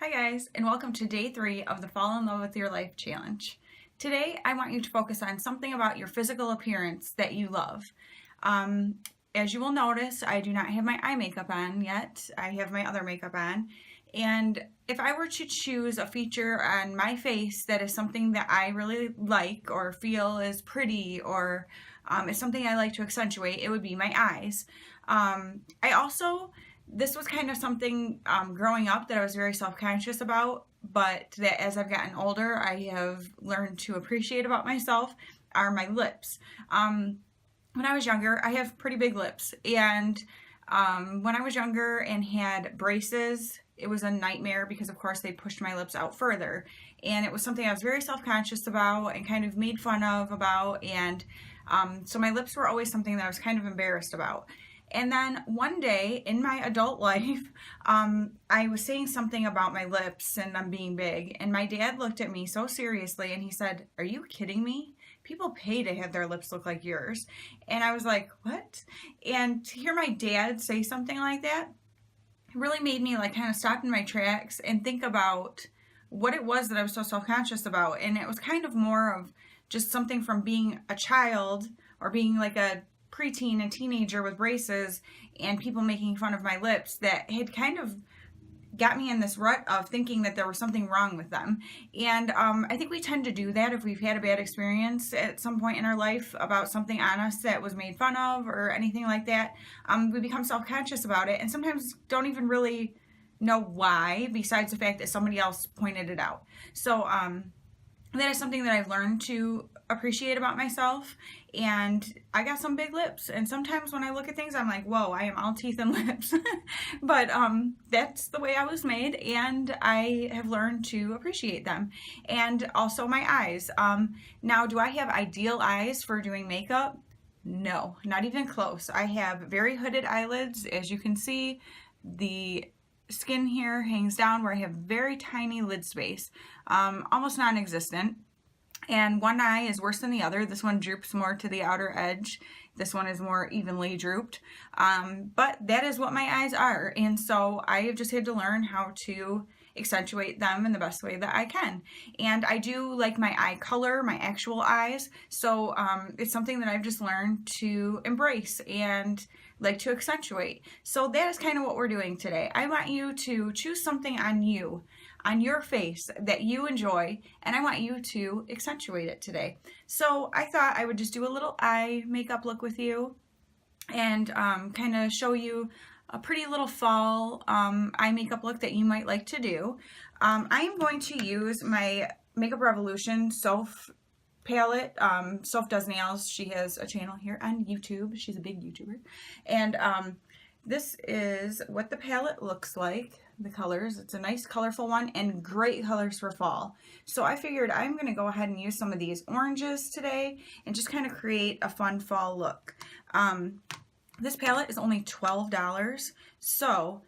Hi guys, and welcome to day 3 of the Fall in Love with Your Life challenge. Today, I want you to focus on something about your physical appearance that you love. As you will notice, I do not have my eye makeup on yet. I have my other makeup on. And if I were to choose a feature on my face that is something that I really like or feel is pretty or is something I like to accentuate, it would be my eyes. This was kind of something growing up that I was very self-conscious about, but that as I've gotten older, I have learned to appreciate about myself are my lips. When I was younger, I have pretty big lips, and when I was younger and had braces, it was a nightmare because of course they pushed my lips out further, and it was something I was very self-conscious about and kind of made fun of about, and so my lips were always something that I was kind of embarrassed about. And then one day in my adult life, I was saying something about my lips and them being big, and my dad looked at me so seriously and he said, "Are you kidding me? People pay to have their lips look like yours." And I was like, "What?" And to hear my dad say something like that really made me like kind of stop in my tracks and think about what it was that I was so self-conscious about. And it was kind of more of just something from being a child or being like a preteen and teenager with braces and people making fun of my lips that had kind of got me in this rut of thinking that there was something wrong with them. And I think we tend to do that if we've had a bad experience at some point in our life about something on us that was made fun of or anything like that. We become self-conscious about it and sometimes don't even really know why, besides the fact that somebody else pointed it out. So that is something that I've learned to appreciate about myself, and I got some big lips, and sometimes when I look at things I'm like, whoa, I am all teeth and lips. But that's the way I was made, and I have learned to appreciate them. And also my eyes. Now, do I have ideal eyes for doing makeup? No, not even close. I have very hooded eyelids. As you can see, the skin here hangs down where I have very tiny lid space, almost non-existent. And one eye is worse than the other. This one droops more to the outer edge. This one is more evenly drooped. But that is what my eyes are. And so I have just had to learn how to accentuate them in the best way that I can. And I do like my eye color, my actual eyes. So it's something that I've just learned to embrace and like to accentuate. So that is kind of what we're doing today. I want you to choose something on you, on your face that you enjoy, and I want you to accentuate it today. So I thought I would just do a little eye makeup look with you and kind of show you a pretty little fall eye makeup look that you might like to do. I am going to use my Makeup Revolution Soph palette. Soph does nails. She has a channel here on YouTube. She's a big YouTuber. And this is what the palette looks like, the colors. It's a nice colorful one and great colors for fall. So I figured I'm going to go ahead and use some of these oranges today and just kind of create a fun fall look. This palette is only $12, so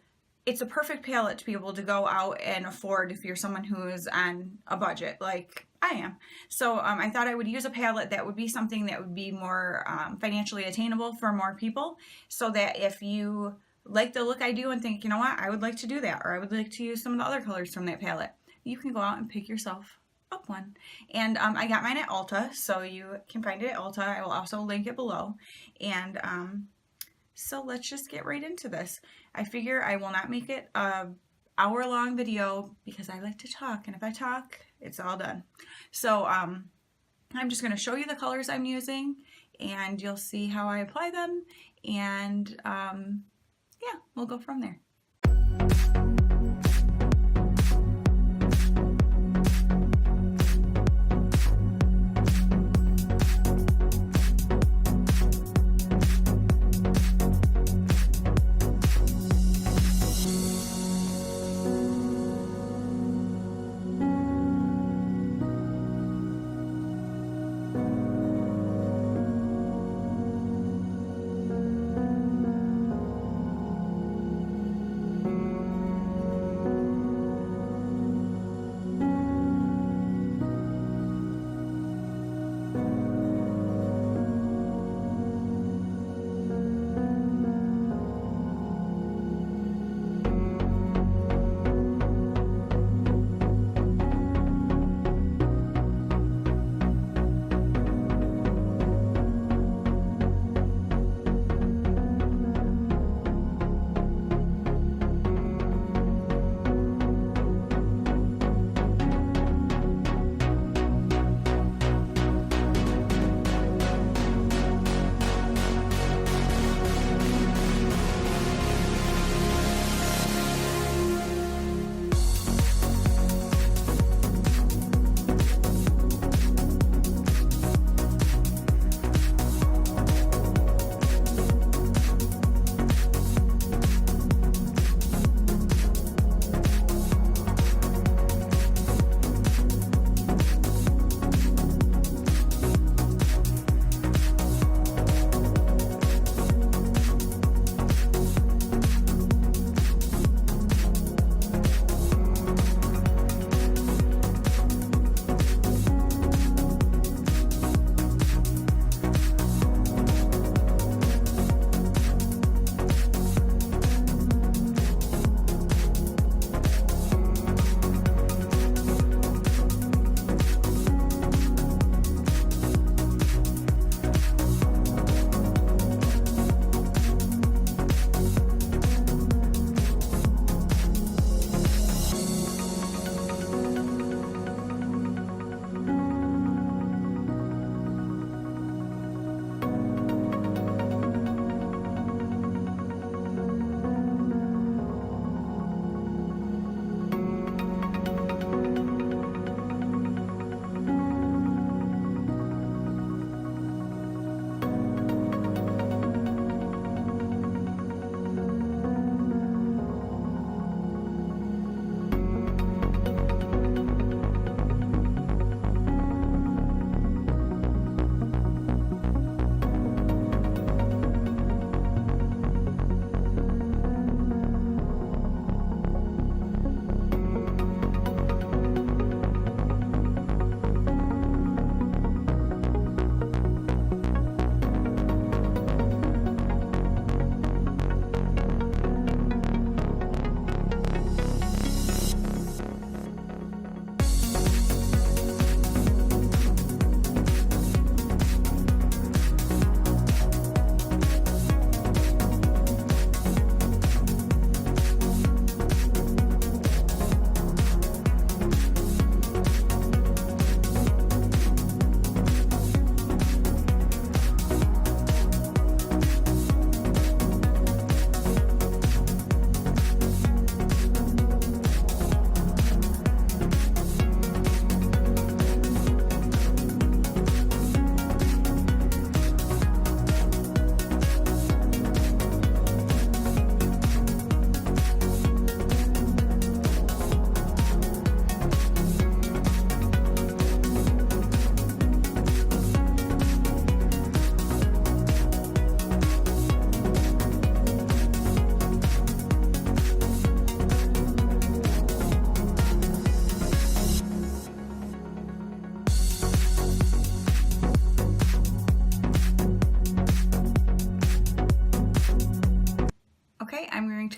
it's a perfect palette to be able to go out and afford if you're someone who is on a budget like I am. So I thought I would use a palette that would be something that would be more financially attainable for more people, so that if you like the look I do and think, you know what, I would like to do that, or I would like to use some of the other colors from that palette, you can go out and pick yourself up one. And I got mine at Ulta, so you can find it at Ulta. I will also link it below. And so let's just get right into this. I figure I will not make it an hour-long video because I like to talk, and if I talk, it's all done. So I'm just going to show you the colors I'm using, and you'll see how I apply them, and yeah, we'll go from there.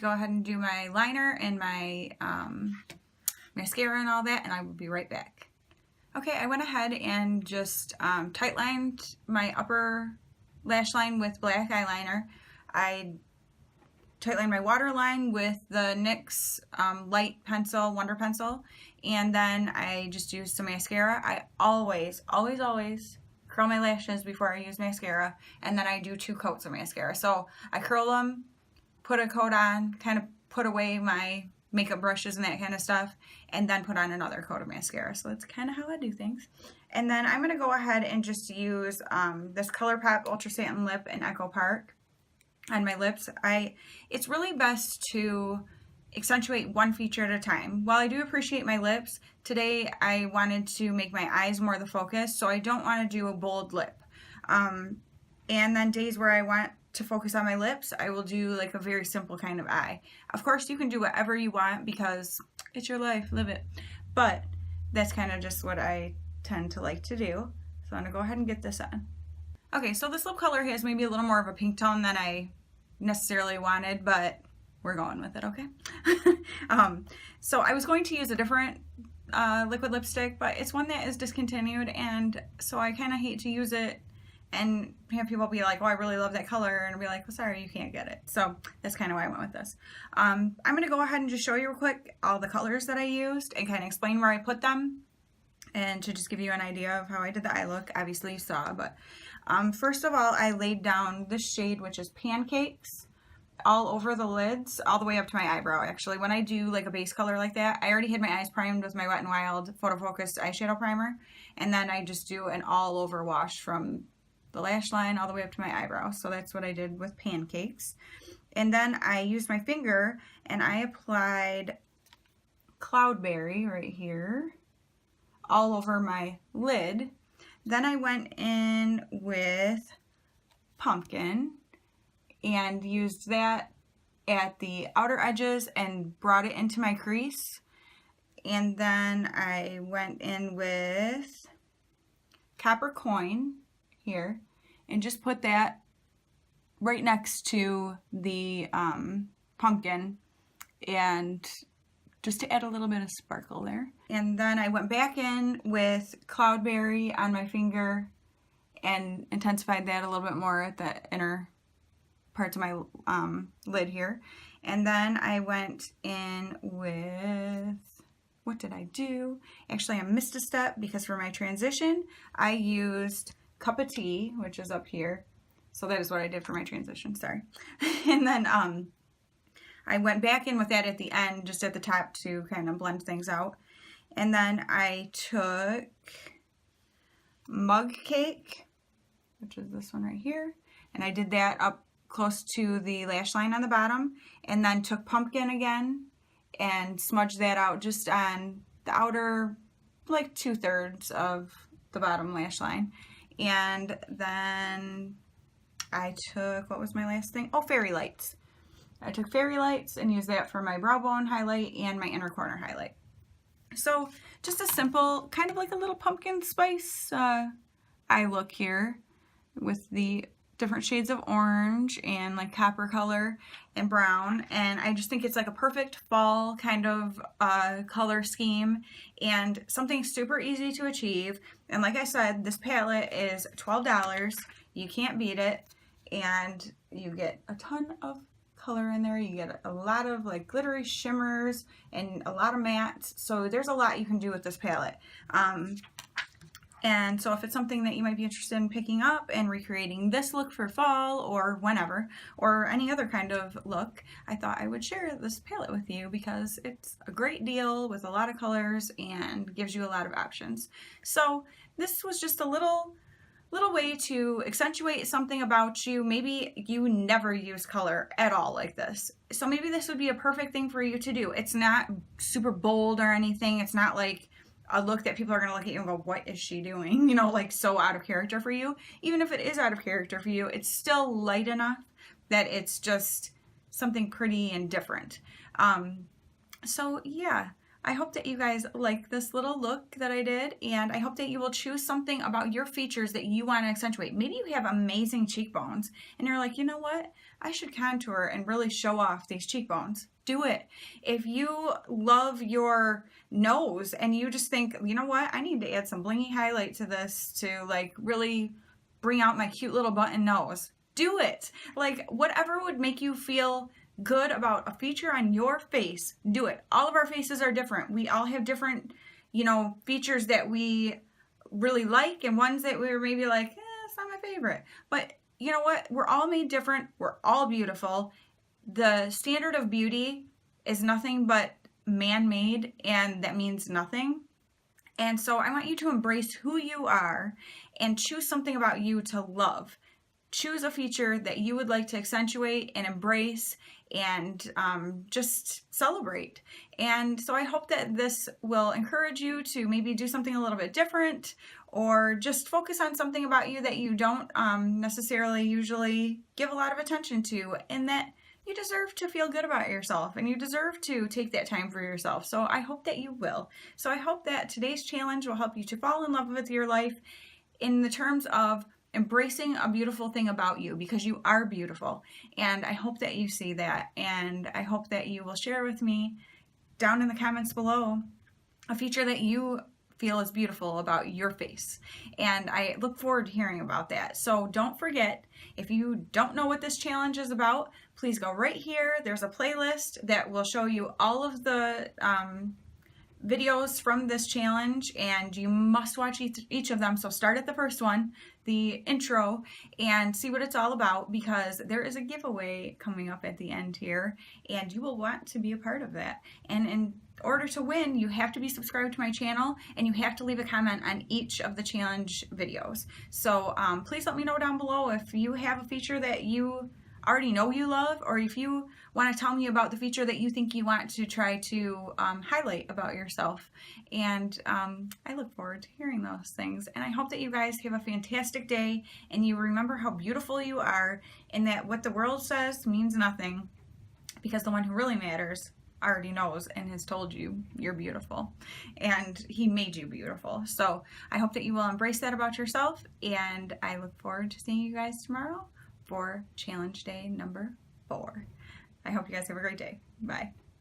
to go ahead and do my liner and my mascara and all that, and I will be right back. Okay, I went ahead and just tight lined my upper lash line with black eyeliner. I tight lined my waterline with the NYX light pencil, Wonder Pencil, and then I just used some mascara. I always curl my lashes before I use mascara, and then I do 2 coats of mascara. So I curl them, put a coat on, kind of put away my makeup brushes and that kind of stuff, and then put on another coat of mascara. So that's kind of how I do things. And then I'm going to go ahead and just use this ColourPop Ultra Satin Lip in Echo Park on my lips. It's really best to accentuate one feature at a time. While I do appreciate my lips, today I wanted to make my eyes more the focus, so I don't want to do a bold lip. And then days where I want to focus on my lips, I will do like a very simple kind of eye. Of course, you can do whatever you want because it's your life, live it. But that's kind of just what I tend to like to do. So I'm going to go ahead and get this on. Okay, so this lip color has maybe a little more of a pink tone than I necessarily wanted, but we're going with it, okay? So I was going to use a different liquid lipstick, but it's one that is discontinued, and so I kind of hate to use it and have people be like, oh, I really love that color, and I'll be like, well, sorry, you can't get it. So that's kind of why I went with this. I'm going to go ahead and just show you real quick all the colors that I used and kind of explain where I put them, and to just give you an idea of how I did the eye look. Obviously you saw, but first of all, I laid down this shade, which is Pancakes, all over the lids, all the way up to my eyebrow. Actually, when I do like a base color like that, I already had my eyes primed with my Wet n Wild Photo Focus eyeshadow primer, and then I just do an all over wash from the lash line all the way up to my eyebrow. So that's what I did with Pancakes. And then I used my finger and I applied Cloudberry right here all over my lid. Then I went in with Pumpkin and used that at the outer edges and brought it into my crease. And then I went in with Copper Coin here and just put that right next to the pumpkin, and just to add a little bit of sparkle there. And then I went back in with Cloudberry on my finger and intensified that a little bit more at the inner parts of my lid here. And then I went in with, what did I do? Actually, I missed a step because for my transition, I used Cup of Tea, which is up here. So that is what I did for my transition, sorry. And then I went back in with that at the end, just at the top to kind of blend things out. And then I took Mug Cake, which is this one right here, and I did that up close to the lash line on the bottom, and then took Pumpkin again and smudged that out just on the outer, like 2/3 of the bottom lash line. And then I took, what was my last thing? Oh, Fairy Lights. I took Fairy Lights and used that for my brow bone highlight and my inner corner highlight. So just a simple, kind of like a little pumpkin spice eye look here with the different shades of orange and like copper color and brown. And I just think it's like a perfect fall kind of color scheme and something super easy to achieve. And like I said, this palette is $12. You can't beat it. And you get a ton of color in there. You get a lot of like glittery shimmers and a lot of mattes. So there's a lot you can do with this palette. And so if it's something that you might be interested in picking up and recreating this look for fall or whenever, or any other kind of look, I thought I would share this palette with you because it's a great deal with a lot of colors and gives you a lot of options. So this was just a little way to accentuate something about you. Maybe you never use color at all like this. So maybe this would be a perfect thing for you to do. It's not super bold or anything. It's not like a look that people are going to look at you and go, what is she doing? You know, like so out of character for you. Even if it is out of character for you, it's still light enough that it's just something pretty and different. So yeah, I hope that you guys like this little look that I did, and I hope that you will choose something about your features that you want to accentuate. Maybe you have amazing cheekbones and you're like, you know what? I should contour and really show off these cheekbones. Do it. If you love your nose and you just think, you know what? I need to add some blingy highlight to this to like really bring out my cute little button nose. Do it. Like whatever would make you feel good about a feature on your face, do it. All of our faces are different. We all have different, features that we really like and ones that we're maybe like, it's not my favorite. But you know what? We're all made different. We're all beautiful. The standard of beauty is nothing but man-made, and that means nothing. And so I want you to embrace who you are and choose something about you to love. Choose a feature that you would like to accentuate and embrace and just celebrate. And so I hope that this will encourage you to maybe do something a little bit different, or just focus on something about you that you don't necessarily usually give a lot of attention to, and that you deserve to feel good about yourself and you deserve to take that time for yourself. So I hope that you will. So I hope that today's challenge will help you to fall in love with your life in the terms of embracing a beautiful thing about you, because you are beautiful. And I hope that you see that. And I hope that you will share with me down in the comments below a feature that you feel is beautiful about your face. And I look forward to hearing about that. So don't forget, if you don't know what this challenge is about, please go right here. There's a playlist that will show you all of the videos from this challenge, and you must watch each of them. So start at the first one, the intro, and see what it's all about, because there is a giveaway coming up at the end here and you will want to be a part of that. And in order to win, you have to be subscribed to my channel and you have to leave a comment on each of the challenge videos. So please let me know down below if you have a feature that you already know you love, or if you want to tell me about the feature that you think you want to try to highlight about yourself. And I look forward to hearing those things. And I hope that you guys have a fantastic day and you remember how beautiful you are, and that what the world says means nothing, because the one who really matters already knows and has told you you're beautiful, and he made you beautiful. So I hope that you will embrace that about yourself, and I look forward to seeing you guys tomorrow for challenge day number 4. I hope you guys have a great day. Bye.